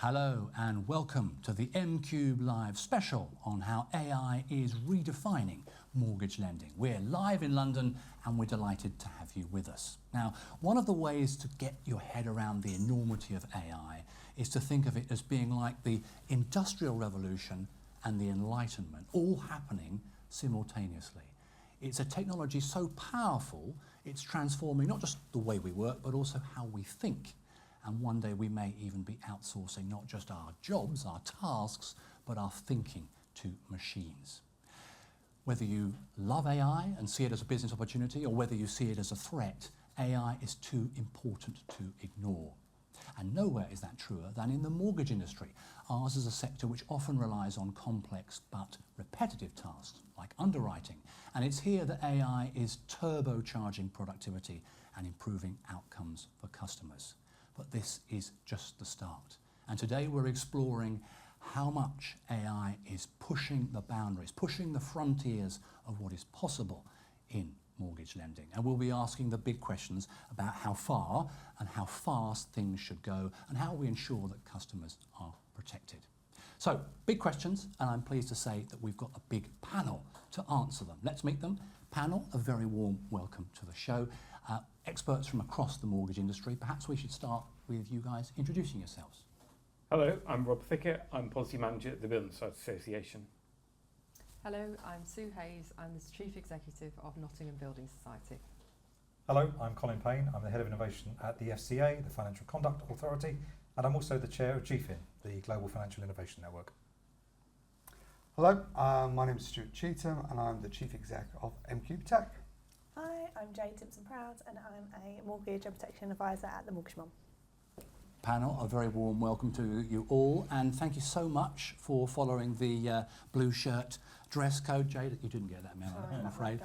Hello and welcome to the MQube Live special on how AI is redefining mortgage lending. We're live in London and we're delighted to have you with us. Now, one of the ways to get your head around the enormity of AI is to think of it as being like the Industrial Revolution and the Enlightenment, all happening simultaneously. It's a technology so powerful, it's transforming not just the way we work, but also how we think. And one day we may even be outsourcing not just our jobs, our tasks, but our thinking to machines. Whether you love AI and see it as a business opportunity or whether you see it as a threat, AI is too important to ignore. And nowhere is that truer than in the mortgage industry. Ours is a sector which often relies on complex but repetitive tasks like underwriting. And it's here that AI is turbocharging productivity and improving outcomes for customers. But this is just the start. And today we're exploring how much AI is pushing the boundaries, pushing the frontiers of what is possible in mortgage lending. And we'll be asking the big questions about how far and how fast things should go and how we ensure that customers are protected. So, big questions, and I'm pleased to say that we've got a big panel to answer them. Let's meet them. Panel, a very warm welcome to the show. Experts from across the mortgage industry. Perhaps we should start with you guys introducing yourselves. Hello, I'm Rob Thickett. I'm Policy Manager at the Building Society Association. Hello, I'm Sue Hayes. I'm the Chief Executive of Nottingham Building Society. Hello, I'm Colin Payne. I'm the Head of Innovation at the FCA, the Financial Conduct Authority, and I'm also the Chair of GFIN, the Global Financial Innovation Network. Hello, my name is Stuart Cheetham and I'm the Chief Exec of MQube Tech. Hi, I'm Jade, Timson-Proud, and I'm a mortgage and protection advisor at the Mortgage Mum. Panel, a very warm welcome to you all, and thank you so much for following the blue shirt dress code. Jade, you didn't get that memo, I'm afraid.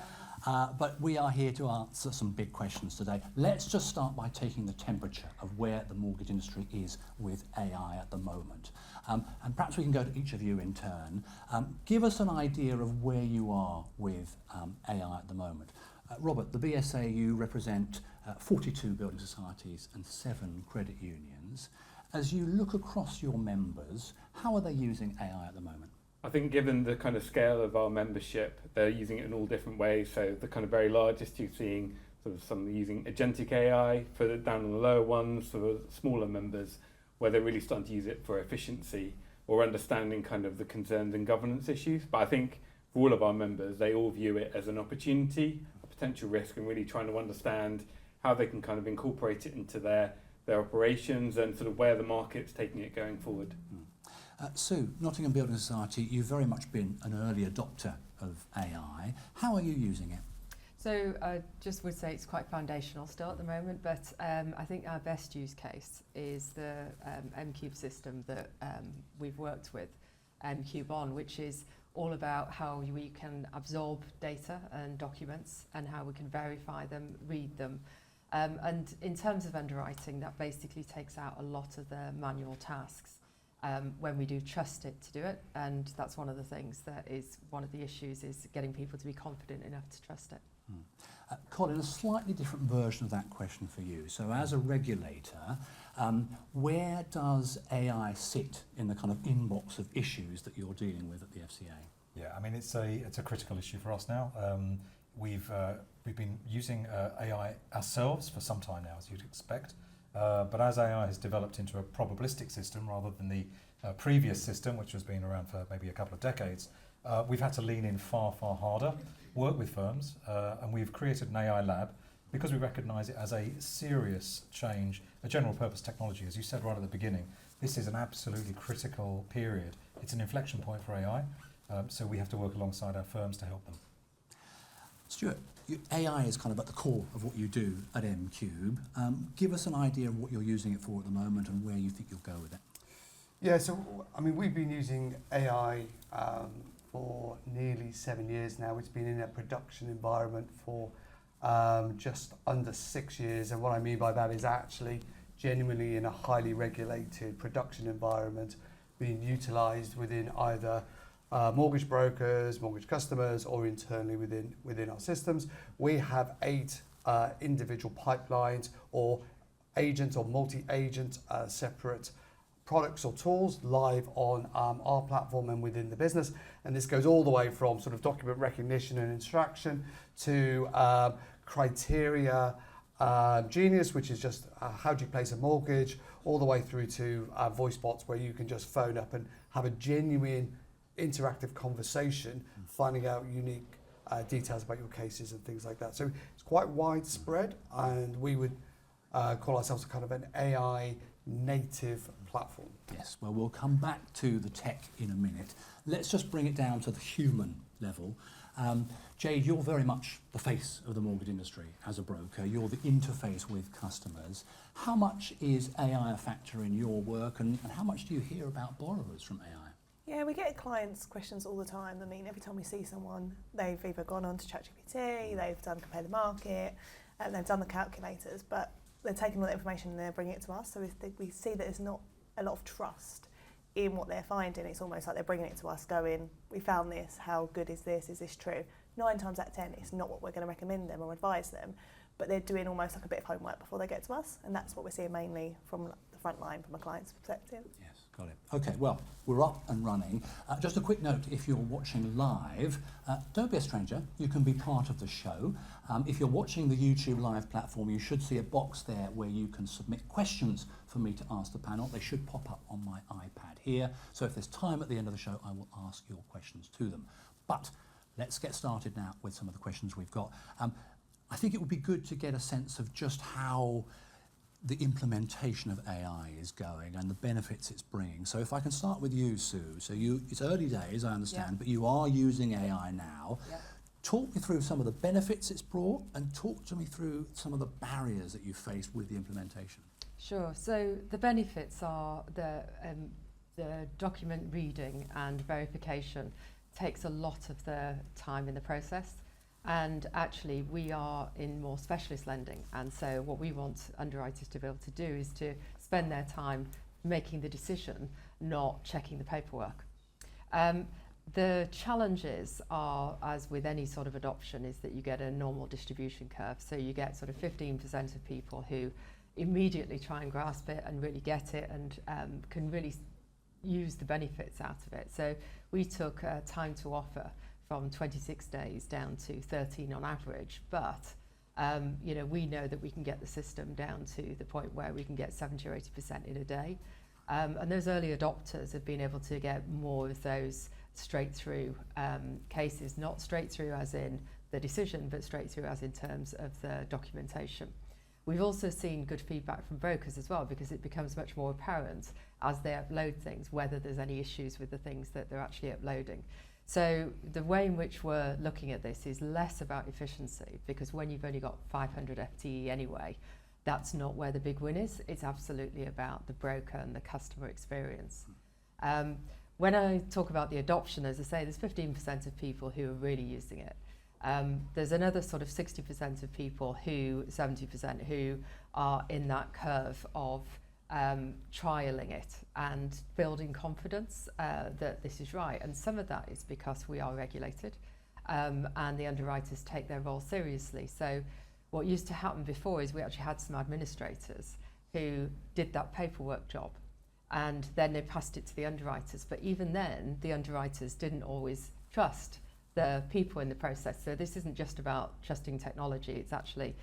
But we are here to answer some big questions today. Let's just start by taking the temperature of where the mortgage industry is with AI at the moment. And perhaps we can go to each of you in turn. Give us an idea of where you are with AI at the moment. Robert, the BSA, you represent 42 building societies and 7 credit unions. As you look across your members, how are they using AI at the moment? I think given the kind of scale of our membership, they're using it in all different ways. So the kind of very largest, you're seeing sort of some using agentic AI, further down on the lower ones, sort of smaller members, where they're really starting to use it for efficiency or understanding kind of the concerns and governance issues. But I think for all of our members, they all view it as an opportunity, a potential risk, and really trying to understand how they can kind of incorporate it into their operations and sort of where the market's taking it going forward. Sue, Nottingham Building Society, you've very much been an early adopter of AI. How are you using it? So I just would say it's quite foundational still at the moment, but I think our best use case is the MQube system that we've worked with MQube on, which is all about how we can absorb data and documents and how we can verify them, read them. And in terms of underwriting, that basically takes out a lot of the manual tasks when we do trust it to do it. And that's one of the things that is one of the issues, is getting people to be confident enough to trust it. Colin, a slightly different version of that question for you. So as a regulator, where does AI sit in the kind of inbox of issues that you're dealing with at the FCA? Yeah, I mean, it's a critical issue for us now. We've been using AI ourselves for some time now, as you'd expect. But as AI has developed into a probabilistic system rather than the previous system, which has been around for maybe a couple of decades, we've had to lean in far, far harder, work with firms, and we've created an AI lab because we recognise it as a serious change, a general purpose technology. As you said right at the beginning, this is an absolutely critical period. It's an inflection point for AI, so we have to work alongside our firms to help them. Stuart, AI is kind of at the core of what you do at MQube. Give us an idea of what you're using it for at the moment and where you think you'll go with it. Yeah, so I mean, we've been using AI for nearly 7 years now. It's been in a production environment for just under 6 years. And what I mean by that is actually genuinely in a highly regulated production environment being utilised within either mortgage brokers, mortgage customers, or internally within our systems. We have 8 individual pipelines or agent or multi-agent separate products or tools live on our platform and within the business. And this goes all the way from sort of document recognition and instruction to criteria Genius, which is just how do you place a mortgage, all the way through to voice bots where you can just phone up and have a genuine interactive conversation, finding out unique details about your cases and things like that. So it's quite widespread, and we would call ourselves a kind of an AI native platform. Yes, well, we'll come back to the tech in a minute. Let's just bring it down to the human level. Jade, you're very much the face of the mortgage industry as a broker. You're the interface with customers. How much is AI a factor in your work, and how much do you hear about borrowers from AI? Yeah, we get clients' questions all the time. I mean, every time we see someone, they've either gone on to ChatGPT, they've done compare the market, and they've done the calculators, but they're taking all that information and they're bringing it to us. So we see that there's not a lot of trust in what they're finding. It's almost like they're bringing it to us going, we found this, how good is this true? 9 times out of 10, it's not what we're going to recommend them or advise them, but they're doing almost like a bit of homework before they get to us, and that's what we're seeing mainly from the front line from a client's perspective. Yes, got it. Okay, well, we're up and running. Just a quick note, if you're watching live, don't be a stranger. You can be part of the show. If you're watching the YouTube live platform, you should see a box there where you can submit questions for me to ask the panel. They should pop up on my iPad here. So if there's time at the end of the show, I will ask your questions to them. But let's get started now with some of the questions we've got. I think it would be good to get a sense of just how the implementation of AI is going and the benefits it's bringing. So if I can start with you, Sue. So it's early days, I understand, but you are using AI now. Yep. Talk me through some of the benefits it's brought, and talk to me through some of the barriers that you faced with the implementation. Sure. So the benefits are the document reading and verification takes a lot of the time in the process. And actually, we are in more specialist lending. And so what we want underwriters to be able to do is to spend their time making the decision, not checking the paperwork. The challenges are, as with any sort of adoption, is that you get a normal distribution curve. So you get sort of 15% of people who immediately try and grasp it and really get it and can really use the benefits out of it. So we took time to offer from 26 days down to 13 on average, but we know that we can get the system down to the point where we can get 70 or 80% in a day. And those early adopters have been able to get more of those straight through cases, not straight through as in the decision, but straight through as in terms of the documentation. We've also seen good feedback from brokers as well, because it becomes much more apparent as they upload things, whether there's any issues with the things that they're actually uploading. So the way in which we're looking at this is less about efficiency, because when you've only got 500 FTE anyway, that's not where the big win is. It's absolutely about the broker and the customer experience. When I talk about the adoption, as I say, there's 15% of people who are really using it. There's another sort of 60% of people 70% who are in that curve of trialing it and building confidence that this is right. And some of that is because we are regulated and the underwriters take their role seriously. So what used to happen before is we actually had some administrators who did that paperwork job, and then they passed it to the underwriters. But even then, the underwriters didn't always trust the people in the process. So this isn't just about trusting technology, it's actually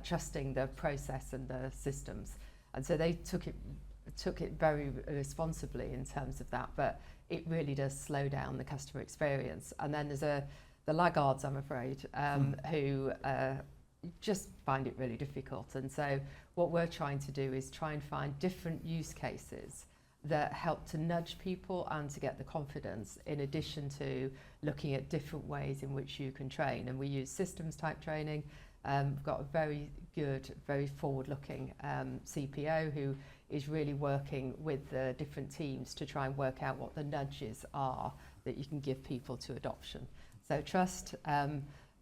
trusting the process and the systems. And so they took it very responsibly in terms of that, but it really does slow down the customer experience. And then there's the laggards, I'm afraid, who just find it really difficult. And so what we're trying to do is try and find different use cases that help to nudge people and to get the confidence, in addition to looking at different ways in which you can train. And we use systems type training. We've got a very good, very forward-looking CPO who is really working with the different teams to try and work out what the nudges are that you can give people to adoption. So trust,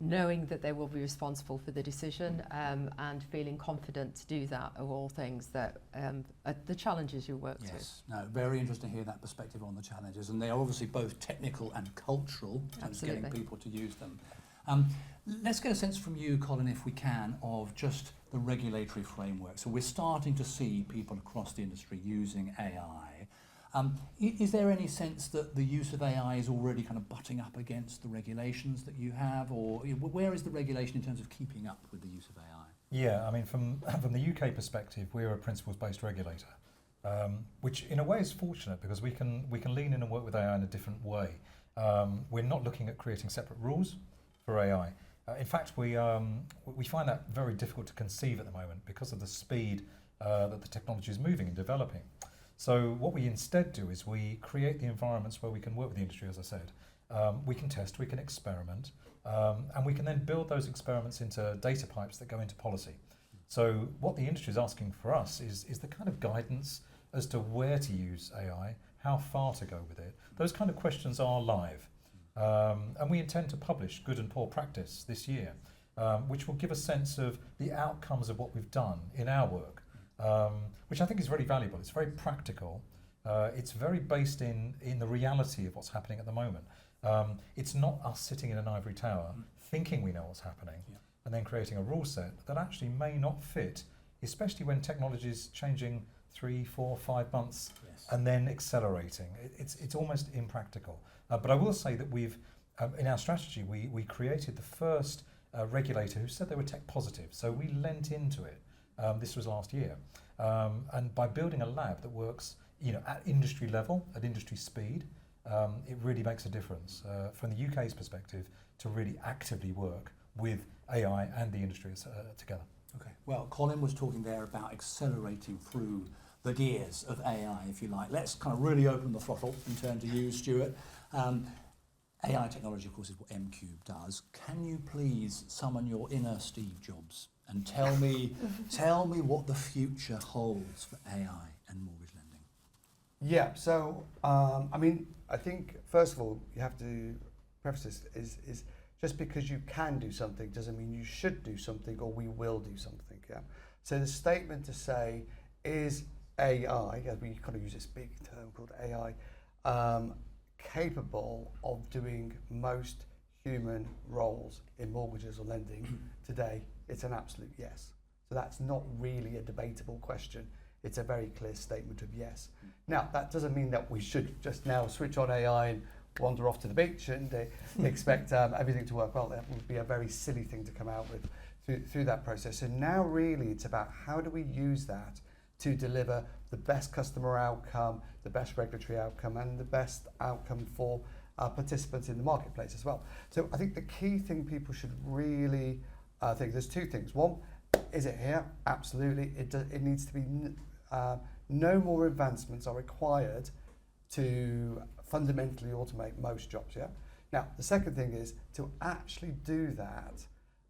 knowing that they will be responsible for the decision, and feeling confident to do that are all things that are the challenges you work through. Yes, no, very interesting to hear that perspective on the challenges, and they are obviously both technical and cultural in terms of getting people to use them. Let's get a sense from you, Colin, if we can, of just the regulatory framework. So we're starting to see people across the industry using AI. Is there any sense that the use of AI is already kind of butting up against the regulations that you have, or where is the regulation in terms of keeping up with the use of AI? Yeah, I mean, from the UK perspective, we're a principles-based regulator, which in a way is fortunate because we can lean in and work with AI in a different way. We're not looking at creating separate rules for AI. In fact, we find that very difficult to conceive at the moment because of the speed that the technology is moving and developing. So what we instead do is we create the environments where we can work with the industry, as I said. We can test, we can experiment, and we can then build those experiments into data pipes that go into policy. So what the industry is asking for us is the kind of guidance as to where to use AI, how far to go with it. Those kind of questions are live. And we intend to publish good and poor practice this year, which will give a sense of the outcomes of what we've done in our work, which I think is very valuable. It's very practical. It's very based in the reality of what's happening at the moment. It's not us sitting in an ivory tower thinking we know what's happening and then creating a rule set that actually may not fit, especially when technology is changing 3, 4, 5 months and then accelerating. It's almost impractical. But I will say that we've, in our strategy, we created the first regulator who said they were tech positive. So we lent into it. This was last year. And by building a lab that works at industry level, at industry speed, it really makes a difference from the UK's perspective to really actively work with AI and the industry together. Okay. Well, Colin was talking there about accelerating through the gears of AI, if you like. Let's kind of really open the throttle and turn to you, Stuart. AI technology, of course, is what MQube does. Can you please summon your inner Steve Jobs and tell me what the future holds for AI and mortgage lending? Yeah, so I think first of all you have to preface this is just because you can do something doesn't mean you should do something or we will do something. Yeah. So the statement to say is AI, as we kind of use this big term called AI, capable of doing most human roles in mortgages or lending today, it's an absolute yes. So that's not really a debatable question. It's a very clear statement of yes. Now, that doesn't mean that we should just now switch on AI and wander off to the beach and expect everything to work well. That would be a very silly thing to come out with through that process. So now really it's about how do we use that to deliver the best customer outcome, the best regulatory outcome, and the best outcome for participants in the marketplace as well. So I think the key thing people should really think, there's two things. One, is it here? Absolutely. It needs to be, no more advancements are required to fundamentally automate most jobs, yeah? Now, the second thing is to actually do that,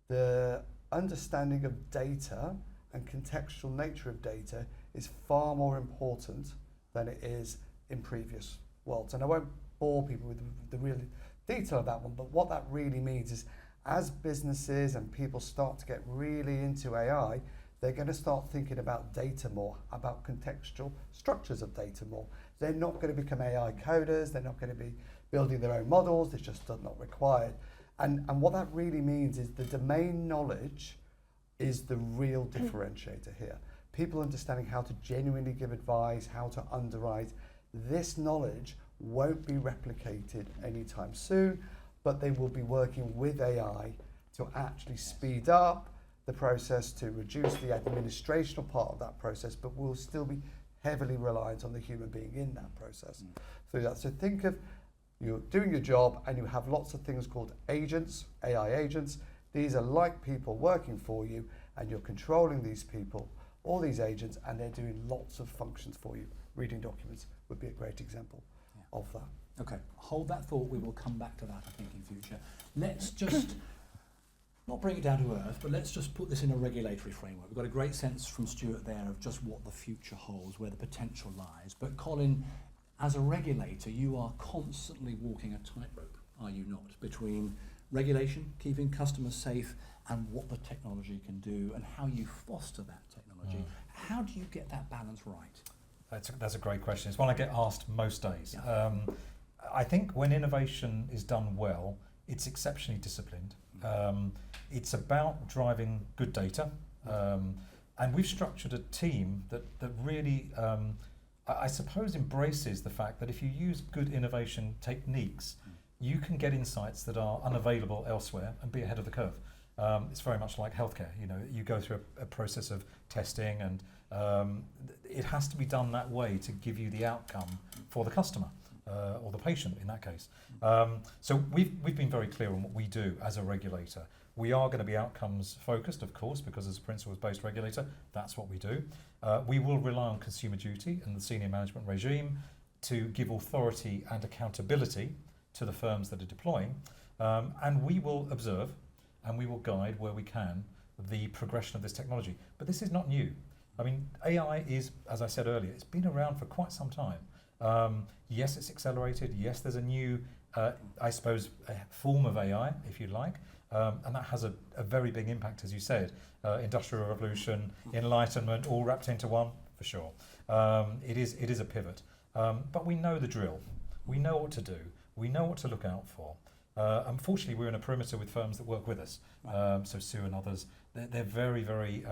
the understanding of data and contextual nature of data is far more important than it is in previous worlds. And I won't bore people with the real detail of that one, but what that really means is as businesses and people start to get really into AI, they're going to start thinking about data more, about contextual structures of data more. They're not going to become AI coders, they're not going to be building their own models, it's just not required. And what that really means is the domain knowledge is the real differentiator here. People understanding how to genuinely give advice, how to underwrite. This knowledge won't be replicated anytime soon, but they will be working with AI to actually speed up the process, to reduce the administrational part of that process, but will still be heavily reliant on the human being in that process through that. So think of you're doing your job and you have lots of things called agents, AI agents. These are like people working for you and you're controlling these people, all these agents, and they're doing lots of functions for you. Reading documents would be a great example of that. Okay, hold that thought. We will come back to that, I think, in future. Let's just not bring it down to earth, but let's just put this in a regulatory framework. We've got a great sense from Stuart there of just what the future holds, where the potential lies. But Colin, as a regulator, you are constantly walking a tightrope, are you not, between regulation, keeping customers safe, and what the technology can do, and how you foster that technology. How do you get that balance right? That's a great question. It's one I get asked most days. Yeah. I think when innovation is done well, it's exceptionally disciplined. It's about driving good data, and we've structured a team that really I suppose embraces the fact that if you use good innovation techniques, you can get insights that are unavailable elsewhere and be ahead of the curve. It's very much like healthcare. You know, you go through a process of testing, and it has to be done that way to give you the outcome for the customer or the patient in that case. So we've been very clear on what we do as a regulator. We are going to be outcomes focused, of course, because as a principles-based regulator, that's what we do. We will rely on consumer duty and the senior management regime to give authority and accountability to the firms that are deploying, and we will observe and we will guide where we can the progression of this technology. But this is not new. I mean, AI is, as I said earlier, it's been around for quite some time. Yes, it's accelerated. Yes, there's a new, I suppose, form of AI, if you like, and that has a very big impact, as you said. Industrial revolution, enlightenment, all wrapped into one, for sure. It is a pivot. But we know the drill. We know what to do. We know what to look out for. Unfortunately, we're in a perimeter with firms that work with us. So Sue and others, they're very, very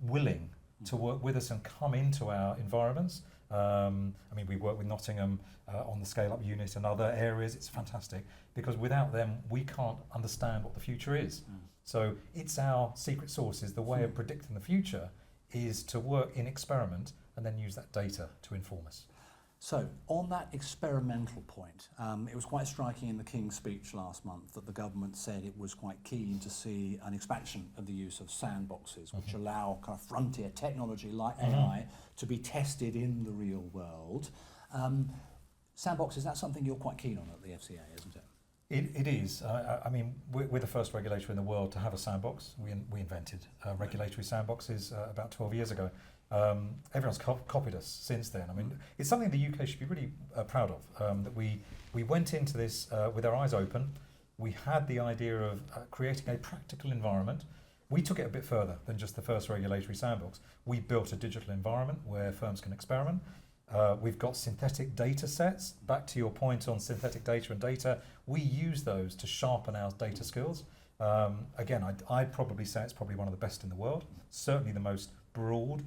willing to work with us and come into our environments. I mean, we work with Nottingham on the scale-up unit and other areas. It's fantastic because without them, we can't understand what the future is. So it's our secret sauce, is the way of predicting the future is to work in experiment and then use that data to inform us. So, on that experimental point, it was quite striking in the King's speech last month that the government said it was quite keen to see an expansion of the use of sandboxes, which allow kind of frontier technology like AI to be tested in the real world. Sandboxes, that's something you're quite keen on at the FCA, isn't it? It is. I mean, we're the first regulator in the world to have a sandbox. We invented regulatory sandboxes about 12 years ago. Everyone's copied us since then. I mean, it's something the UK should be really proud of, that we went into this with our eyes open. We had the idea of creating a practical environment. We took it a bit further than just the first regulatory sandbox. We built a digital environment where firms can experiment. We've got synthetic data sets. Back to your point on synthetic data and data, we use those to sharpen our data skills. Again, I'd probably say it's probably one of the best in the world, certainly the most broad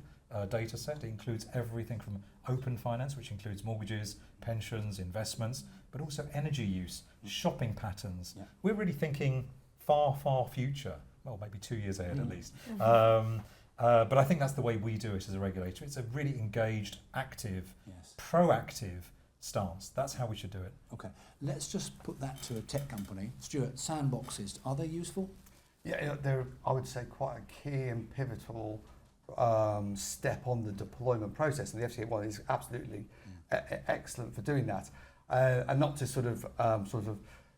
data set. It includes everything from open finance, which includes mortgages, pensions, investments, but also energy use, shopping patterns. Yeah. We're really thinking far, far future, well, maybe 2 years ahead at least. But I think that's the way we do it as a regulator. It's a really engaged, active, proactive stance. That's how we should do it. Okay, let's just put that to a tech company. Stuart, sandboxes, are they useful? Yeah, they're, I would say, quite a key and pivotal step on the deployment process, and the FCA one is absolutely excellent for doing that. And not to sort of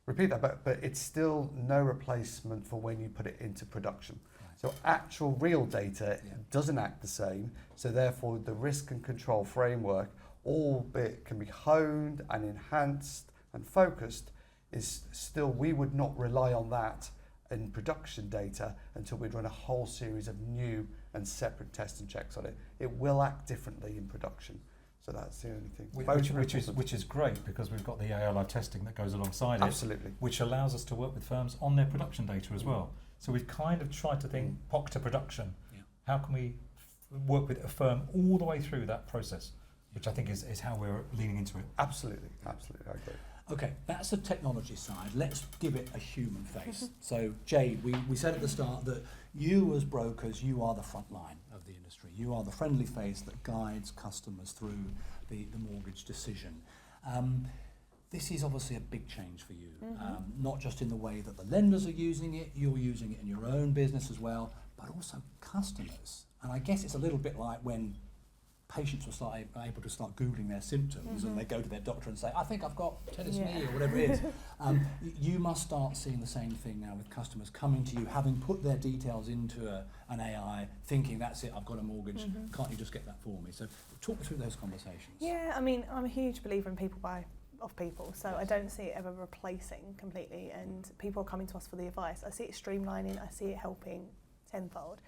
repeat that, but it's still no replacement for when you put it into production. So actual real data doesn't act the same, so therefore the risk and control framework, albeit can be honed and enhanced and focused, is still, we would not rely on that in production data until we'd run a whole series of new and separate tests and checks on it. It will act differently in production. So that's the only thing. Which is great, because we've got the AI live testing that goes alongside Absolutely. it, which allows us to work with firms on their production data as well. So we've kind of tried to think POC to production. How can we work with a firm all the way through that process, which I think is how we're leaning into it. Absolutely, absolutely, I agree. Okay, that's the technology side. Let's give it a human face. So, Jade, we said at the start that you as brokers, you are the front line of the industry. You are the friendly face that guides customers through the mortgage decision. This is obviously a big change for you, not just in the way that the lenders are using it, you're using it in your own business as well, but also customers. And I guess it's a little bit like when patients are able to start Googling their symptoms and they go to their doctor and say, I think I've got tennis knee or whatever it is. You must start seeing the same thing now with customers coming to you, having put their details into an AI, thinking that's it, I've got a mortgage, can't you just get that for me? So talk me through those conversations. Yeah, I mean, I'm a huge believer in people buy off people, so I don't see it ever replacing completely, and people are coming to us for the advice. I see it streamlining, I see it helping tenfold.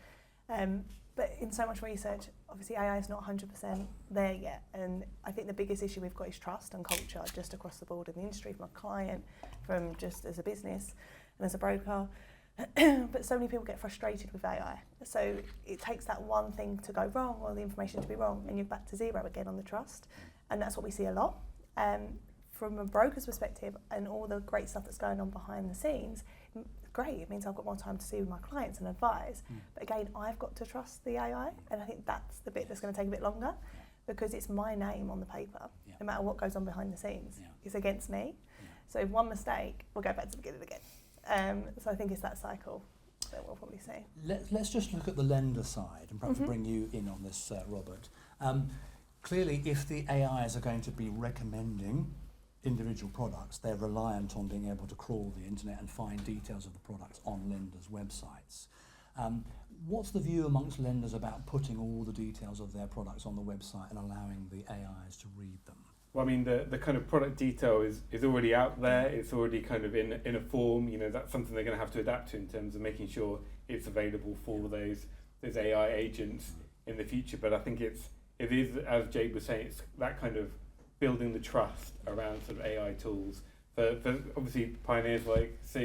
But in so much research, obviously AI is not 100% there yet, and I think the biggest issue we've got is trust and culture just across the board in the industry, from a client, from just as a business and as a broker. But so many people get frustrated with AI. So it takes that one thing to go wrong or the information to be wrong, and you're back to zero again on the trust. And that's what we see a lot. From a broker's perspective and all the great stuff that's going on behind the scenes, great, it means I've got more time to see with my clients and advise. But again, I've got to trust the AI, and I think that's the bit that's going to take a bit longer, because it's my name on the paper, no matter what goes on behind the scenes. It's against me. So if one mistake, we'll go back to the beginning again. So I think it's that cycle that we'll probably see. Let's just look at the lender side and perhaps bring you in on this, Robert. Clearly, if the AIs are going to be recommending individual products, they're reliant on being able to crawl the internet and find details of the products on lenders' websites. What's the view amongst lenders about putting all the details of their products on the website and allowing the AIs to read them? Well, I mean, the kind of product detail is already out there. It's already kind of in a form. You know, that's something they're going to have to adapt to in terms of making sure it's available for those AI agents in the future. But I think it is, as Jade was saying, it's that kind of building the trust around sort of AI tools. For obviously pioneers like Sue,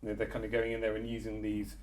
you know, they're kind of going in there and using these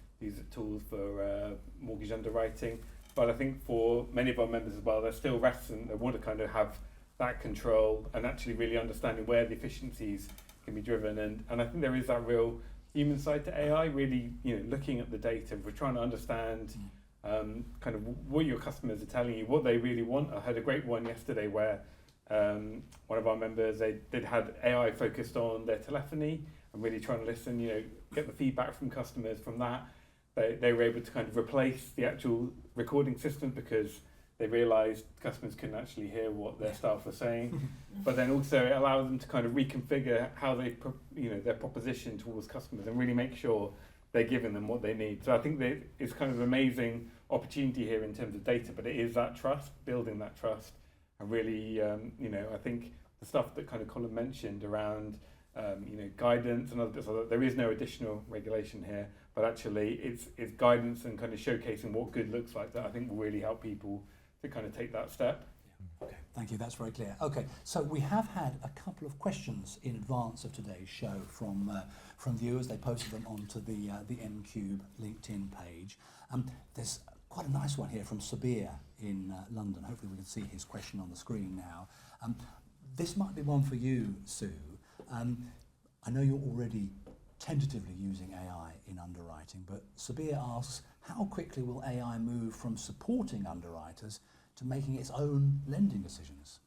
tools for mortgage underwriting. But I think for many of our members as well, they're still reticent. They want to kind of have that control and actually really understanding where the efficiencies can be driven. And I think there is that real human side to AI, really, you know, looking at the data. We're trying to understand kind of what your customers are telling you, what they really want. I had a great one yesterday where one of our members, they'd had AI focused on their telephony and really trying to listen, you know, get the feedback from customers from that. They were able to kind of replace the actual recording system because they realised customers couldn't actually hear what their staff were saying. But then also it allowed them to kind of reconfigure how they, you know, their proposition towards customers and really make sure they're giving them what they need. So I think that it's kind of an amazing opportunity here in terms of data, but it is that trust, building that trust. And really, you know, I think the stuff that kind of Colin mentioned around, you know, guidance and other bits, there is no additional regulation here, but actually it's guidance and kind of showcasing what good looks like that I think will really help people to kind of take that step. Okay, thank you, that's very clear. Okay, so we have had a couple of questions in advance of today's show from viewers. They posted them onto the MQube LinkedIn page. There's quite a nice one here from Sabir in London. Hopefully we can see his question on the screen now. This might be one for you, Sue. I know you're already tentatively using AI in underwriting, but Sabir asks, how quickly will AI move from supporting underwriters to making its own lending decisions?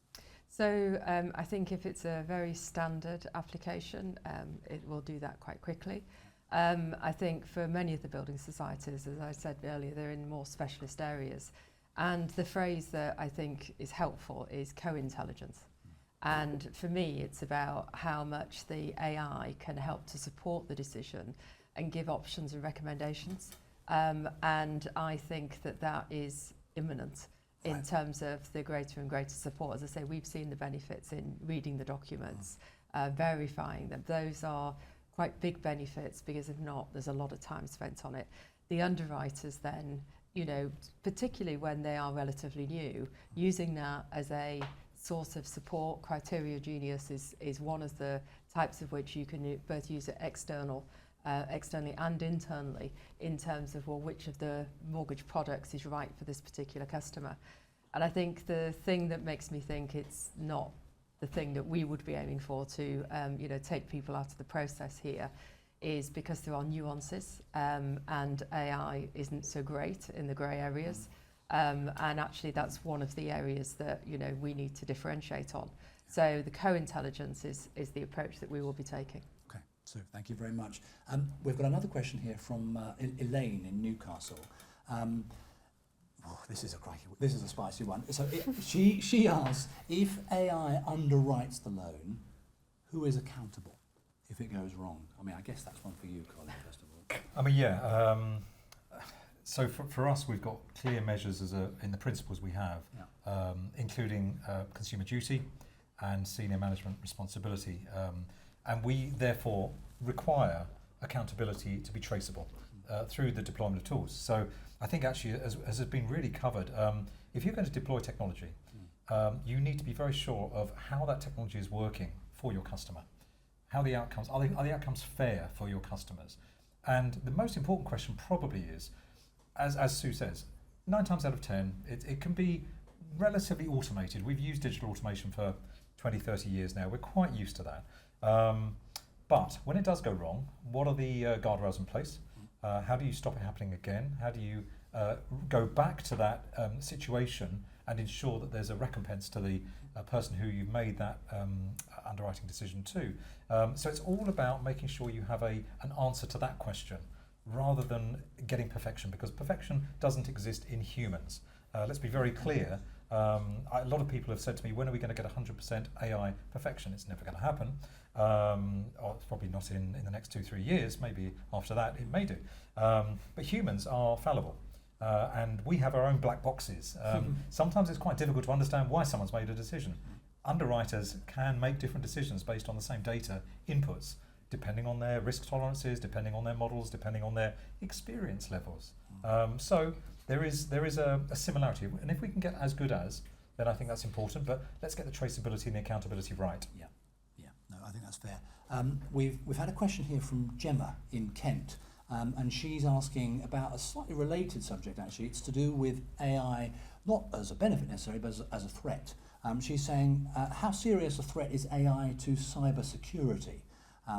So I think if it's a very standard application, it will do that quite quickly. I think for many of the building societies, as I said earlier, they're in more specialist areas. And the phrase that I think is helpful is co-intelligence. And for me, it's about how much the AI can help to support the decision and give options and recommendations. And I think that is imminent in terms of the greater and greater support. As I say, we've seen the benefits in reading the documents, verifying them. Those are quite big benefits, because if not, there's a lot of time spent on it. The underwriters then, you know, particularly when they are relatively new, using that as a source of support. Criteria Genius is one of the types of which you can both use it externally and internally in terms of, well, which of the mortgage products is right for this particular customer. And I think the thing that makes me think it's not the thing that we would be aiming for to you know, take people out of the process here is because there are nuances and AI isn't so great in the grey areas. And actually that's one of the areas that, you know, we need to differentiate on. So the co-intelligence is the approach that we will be taking. Okay, so thank you very much. We've got another question here from Elaine in Newcastle. This is a spicy one. So she asks, if AI underwrites the loan, who is accountable if it goes wrong? I mean, I guess that's one for you, Colin, first of all. I mean, yeah. So for us, we've got clear measures in the principles we have, including consumer duty and senior management responsibility. And we therefore require accountability to be traceable through the deployment of tools. So I think actually, as has been really covered, if you're going to deploy technology, you need to be very sure of how that technology is working for your customer. How the outcomes, are the outcomes fair for your customers? And the most important question probably is, as Sue says, 9 times out of 10, it can be relatively automated. We've used digital automation for 20, 30 years now. We're quite used to that. But when it does go wrong, what are the guardrails in place? How do you stop it happening again? How do you go back to that situation and ensure that there's a recompense to the person who you've made that underwriting decision to? So it's all about making sure you have an answer to that question rather than getting perfection, because perfection doesn't exist in humans. Let's be very clear. A lot of people have said to me, when are we going to get 100% AI perfection? It's never going to happen. Or it's probably not in the next 2-3 years. Maybe after that it may do. But humans are fallible. And we have our own black boxes. Sometimes it's quite difficult to understand why someone's made a decision. Underwriters can make different decisions based on the same data inputs, depending on their risk tolerances, depending on their models, depending on their experience levels. So there is a similarity, and if we can get as good as, then I think that's important. But let's get the traceability and the accountability right. Yeah, no, I think that's fair. We've had a question here from Gemma in Kent. And she's asking about a slightly related subject, actually. It's to do with AI, not as a benefit necessarily, but as a threat. She's saying, how serious a threat is AI to cyber security?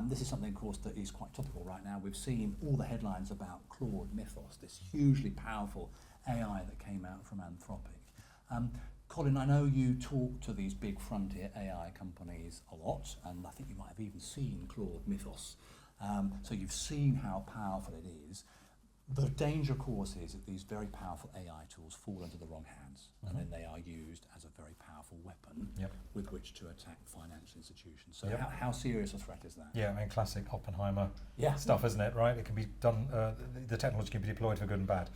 This is something, of course, that is quite topical right now. We've seen all the headlines about Claude Mythos, this hugely powerful AI that came out from Anthropic. Colin, I know you talk to these big frontier AI companies a lot, and I think you might have even seen Claude Mythos. So you've seen how powerful it is. The danger, of course, is that these very powerful AI tools fall into the wrong hands, and then they are used as a very powerful weapon with which to attack financial institutions. So how serious a threat is that? Yeah, I mean, classic Oppenheimer stuff, isn't it, right? It can be done, the technology can be deployed for good and bad.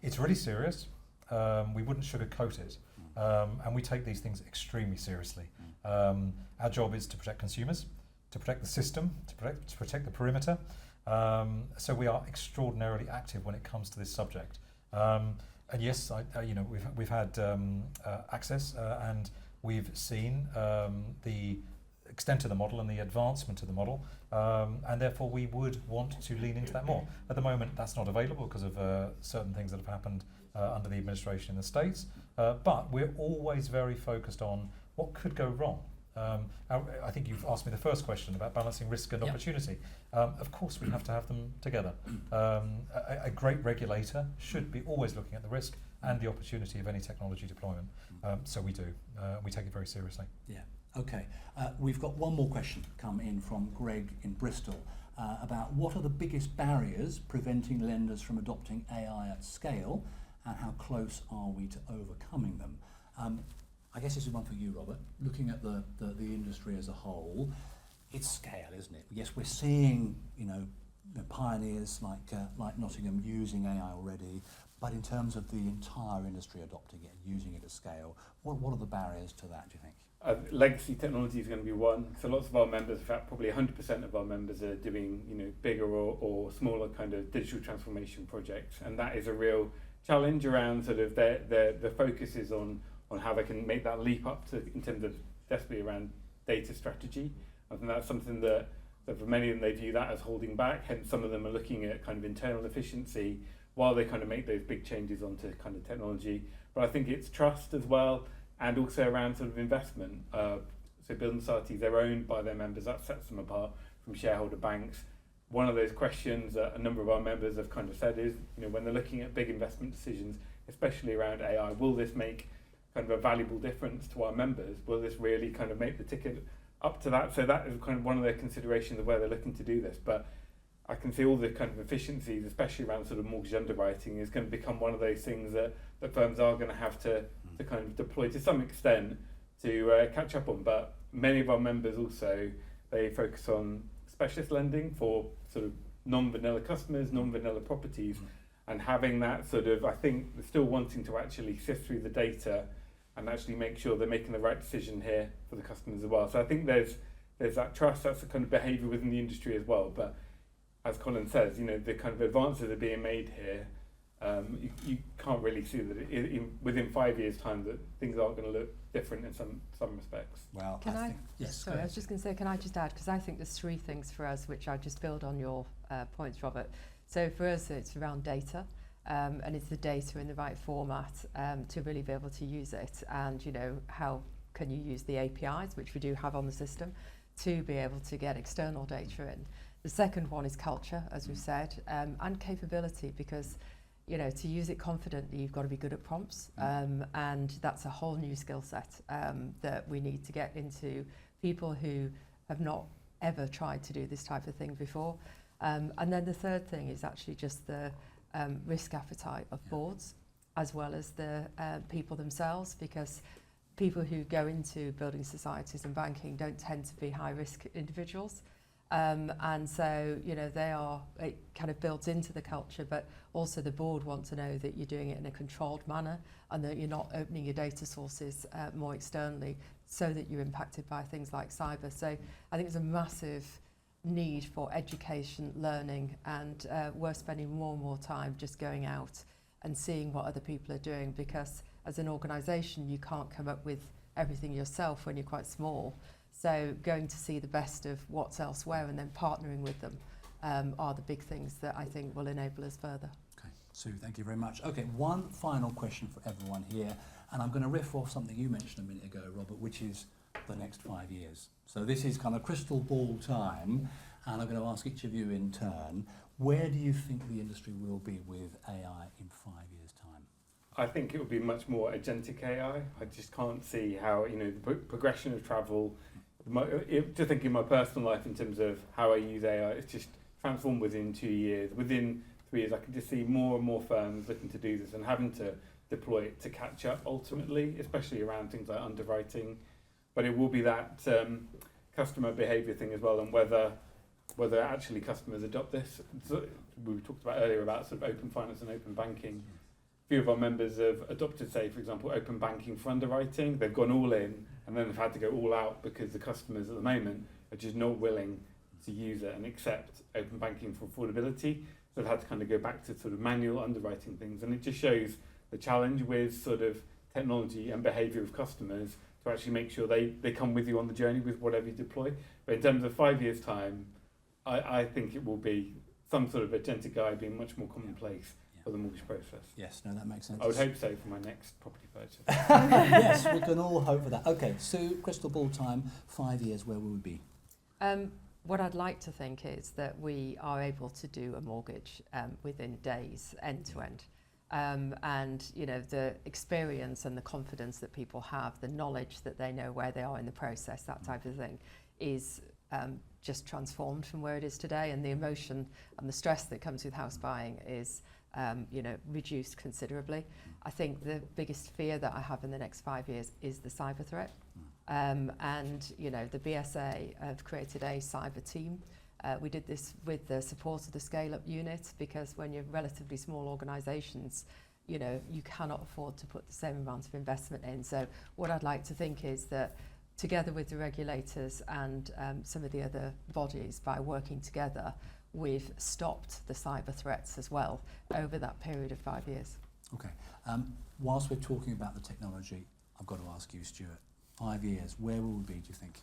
It's really serious. We wouldn't sugarcoat it. And we take these things extremely seriously. Our job is to protect consumers, to protect the system, to protect the perimeter. So we are extraordinarily active when it comes to this subject. And yes, we've had access and we've seen the extent of the model and the advancement of the model, and therefore we would want to lean into that more. At the moment, that's not available because of certain things that have happened under the administration in the States, but we're always very focused on what could go wrong. I think you've asked me the first question about balancing risk and opportunity. Of course, we have to have them together. A great regulator should be always looking at the risk and the opportunity of any technology deployment. So we do. We take it very seriously. Yeah. Okay. We've got one more question come in from Greg in Bristol about what are the biggest barriers preventing lenders from adopting AI at scale, and how close are we to overcoming them? I guess this is one for you, Robert. Looking at the industry as a whole, it's scale, isn't it? Yes, we're seeing pioneers like Nottingham using AI already, but in terms of the entire industry adopting it and using it at scale, what are the barriers to that, do you think? Legacy technology is going to be one. So lots of our members, in fact, probably 100% of our members are doing bigger or smaller kind of digital transformation projects, and that is a real challenge around sort of their focus is on how they can make that leap up to in terms of desperately around data strategy. I think that's something that for many of them they view that as holding back, hence some of them are looking at kind of internal efficiency while they kind of make those big changes onto kind of technology. But I think it's trust as well, and also around sort of investment. So building societies, they're owned by their members, that sets them apart from shareholder banks. One of those questions that a number of our members have kind of said is, when they're looking at big investment decisions, especially around AI, will this make kind of a valuable difference to our members? Will this really kind of make the ticket up to that? So that is kind of one of their considerations of where they're looking to do this. But I can see all the kind of efficiencies, especially around sort of mortgage underwriting, is going to become one of those things that firms are going to have to kind of deploy to some extent to catch up on. But many of our members also, they focus on specialist lending for sort of non-vanilla customers, non-vanilla properties, and having that sort of, I think, they're still wanting to actually sift through the data and actually make sure they're making the right decision here for the customers as well. So I think there's that trust, that's the kind of behaviour within the industry as well. But as Colin says, the kind of advances that are being made here, you can't really see that within 5 years' time that things are going to look different in some respects. Well, Can I think, yes. Sorry, I was just going to say, can I just add, because I think there's 3 things for us which I just build on your points, Robert. So for us, it's around data, and it's the data in the right format to really be able to use it. And, you know, how can you use the APIs, which we do have on the system, to be able to get external data in. The second one is culture, as we've said, and capability, because, you know, to use it confidently, you've got to be good at prompts, and that's a whole new skill set that we need to get into people who have not ever tried to do this type of thing before. And then the third thing is actually just the risk appetite of boards, as well as the people themselves, because people who go into building societies and banking don't tend to be high-risk individuals. And so, you know, it kind of builds into the culture, but also the board want to know that you're doing it in a controlled manner and that you're not opening your data sources more externally so that you're impacted by things like cyber. So I think there's a massive need for education, learning, and we're spending more and more time just going out and seeing what other people are doing, because as an organisation, you can't come up with everything yourself when you're quite small. So going to see the best of what's elsewhere and then partnering with them are the big things that I think will enable us further. Okay, Sue, thank you very much. Okay, one final question for everyone here, and I'm going to riff off something you mentioned a minute ago, Robert, which is the next 5 years. So this is kind of crystal ball time, and I'm going to ask each of you in turn, where do you think the industry will be with AI in 5 years' time? I think it will be much more agentic AI. I just can't see how, you know, the progression of travel, just thinking my personal life in terms of how I use AI, it's just transformed within 2 years. Within 3 years, I can just see more and more firms looking to do this and having to deploy it to catch up ultimately, especially around things like underwriting. But it will be that customer behaviour thing as well, and whether actually customers adopt this. So we talked about earlier about sort of open finance and open banking. A few of our members have adopted, say, for example, open banking for underwriting. They've gone all in, and then they've had to go all out because the customers at the moment are just not willing to use it and accept open banking for affordability. So they've had to kind of go back to sort of manual underwriting things. And it just shows the challenge with sort of technology and behaviour of customers to actually make sure they come with you on the journey with whatever you deploy. But in terms of 5 years' time, I think it will be some sort of agentic AI being much more commonplace for the mortgage process. Yes, no, that makes sense. I would hope so for my next property purchase. Yes, we can all hope for that. Okay, Sue, crystal ball time, 5 years, where will we be? What I'd like to think is that we are able to do a mortgage within days, end to end. And, you know, the experience and the confidence that people have, the knowledge that they know where they are in the process, that type of thing, is just transformed from where it is today. And the emotion and the stress that comes with house buying is, you know, reduced considerably. I think the biggest fear that I have in the next 5 years is the cyber threat. And, you know, the BSA have created a cyber team. We did this with the support of the scale-up unit, because when you're relatively small organisations, you know, you cannot afford to put the same amount of investment in. So what I'd like to think is that together with the regulators and some of the other bodies, by working together, we've stopped the cyber threats as well over that period of 5 years. Okay. Whilst we're talking about the technology, I've got to ask you, Stuart, 5 years, where will we be, do you think?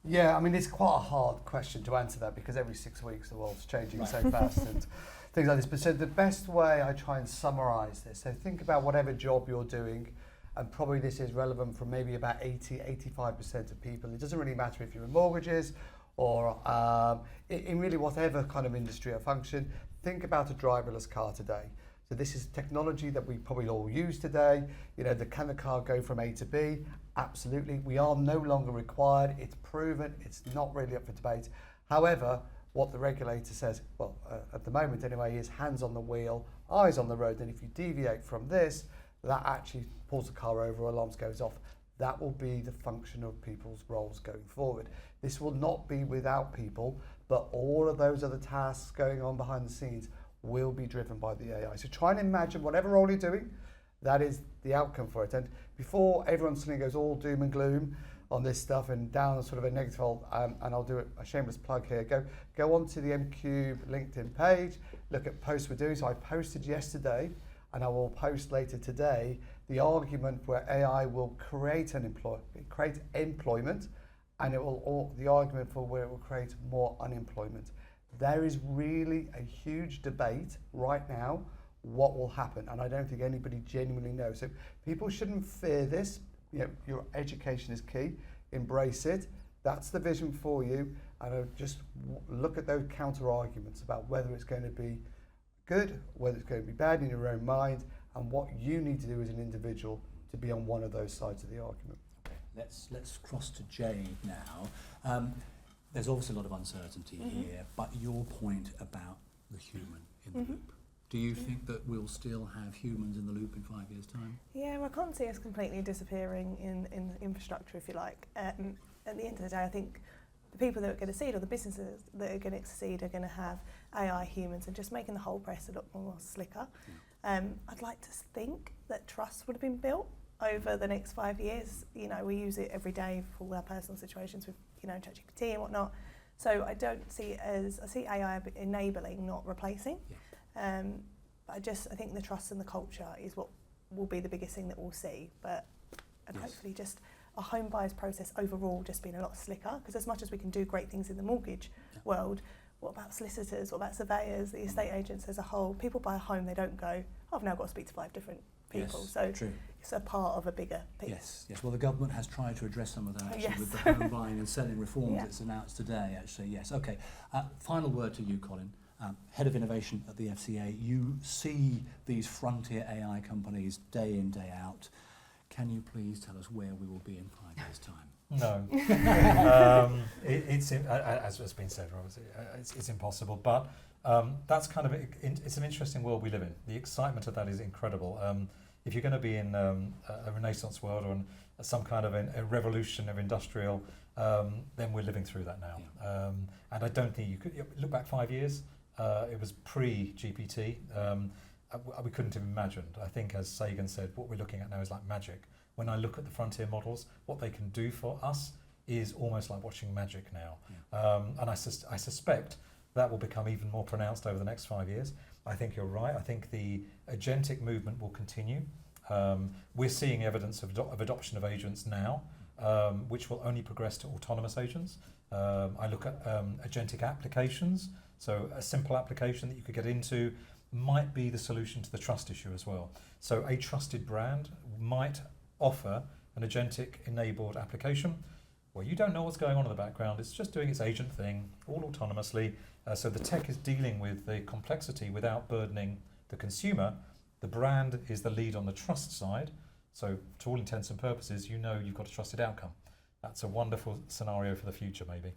Yeah, I mean, it's quite a hard question to answer that, because every 6 weeks the world's changing so fast and things like this. But so the best way I try and summarise this, so think about whatever job you're doing, and probably this is relevant for maybe about 85% of people. It doesn't really matter if you're in mortgages or in really whatever kind of industry or function. Think about a driverless car today. So this is technology that we probably all use today. You know, can the car go from A to B? Absolutely. We are no longer required. It's proven. It's not really up for debate. However, what the regulator says, well, at the moment anyway, is hands on the wheel, eyes on the road. And if you deviate from this, that actually pulls the car over, alarms goes off. That will be the function of people's roles going forward. This will not be without people, but all of those other tasks going on behind the scenes will be driven by the AI. So try and imagine whatever role you're doing, that is the outcome for it. And before everyone suddenly goes all doom and gloom on this stuff and down sort of a negative hole, and I'll do a shameless plug here, go onto the MQube LinkedIn page, look at posts we're doing. So I posted yesterday, and I will post later today, the argument where AI will create employment, and it will the argument for where it will create more unemployment. There is really a huge debate right now what will happen, and I don't think anybody genuinely knows. So people shouldn't fear this. You know, your education is key. Embrace it. That's the vision for you, and just look at those counter arguments about whether it's going to be good, whether it's going to be bad in your own mind, and what you need to do as an individual to be on one of those sides of the argument. Okay, let's cross to Jade now. There's obviously a lot of uncertainty here, but your point about the human in the loop. Do you think that we'll still have humans in the loop in 5 years' time? Yeah, well, I can't see us completely disappearing in the infrastructure, if you like. At the end of the day, I think the people that are going to succeed, or the businesses that are going to succeed, are going to have AI humans and just making the whole process a lot more slicker. I'd like to think that trust would have been built over the next 5 years. You know, we use it every day for all our personal situations with, you know, ChatGPT and whatnot. So I don't see it as, I see AI enabling, not replacing. But I think the trust and the culture is what will be the biggest thing that we'll see. But hopefully just a home buyer's process overall just being a lot slicker, because as much as we can do great things in the mortgage world, what about solicitors, what about surveyors, the estate agents as a whole? People buy a home, they don't go, oh, I've now got to speak to 5 different people. So true. It's a part of a bigger piece. Yes. Well, the government has tried to address some of that actually with the home buying and selling reforms it's announced today, actually. Yes. Okay. Final word to you, Colin. Head of Innovation at the FCA. You see these frontier AI companies day in, day out. Can you please tell us where we will be in 5 years' time? No. It's as has been said, obviously, it's impossible. But that's kind of it's an interesting world we live in. The excitement of that is incredible. If you're going to be in a Renaissance world or in some kind of a revolution of industrial, then we're living through that now. And I don't think you could look back 5 years. It was pre-GPT. We couldn't have imagined. I think, as Sagan said, what we're looking at now is like magic. When I look at the frontier models, what they can do for us is almost like watching magic now. And I suspect that will become even more pronounced over the next 5 years. I think you're right. I think the agentic movement will continue. We're seeing evidence of adoption of agents now, which will only progress to autonomous agents. I look at agentic applications. So a simple application that you could get into might be the solution to the trust issue as well. So a trusted brand might offer an agentic enabled application where you don't know what's going on in the background. It's just doing its agent thing all autonomously. So the tech is dealing with the complexity without burdening the consumer. The brand is the lead on the trust side. So to all intents and purposes, you know you've got a trusted outcome. That's a wonderful scenario for the future, maybe.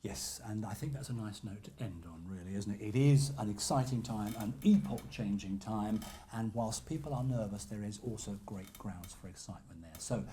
Yes, and I think that's a nice note to end on, really, isn't it? It is an exciting time, an epoch-changing time, and whilst people are nervous, there is also great grounds for excitement there. So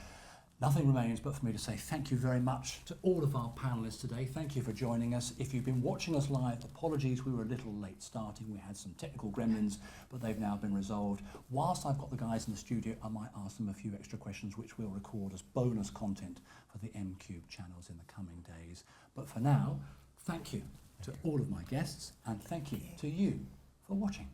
nothing remains but for me to say thank you very much to all of our panellists today. Thank you for joining us. If you've been watching us live, apologies, we were a little late starting. We had some technical gremlins, but they've now been resolved. Whilst I've got the guys in the studio, I might ask them a few extra questions, which we'll record as bonus content for the MQube channels in the coming days. But for now, thank you to all of my guests, and thank you to you for watching.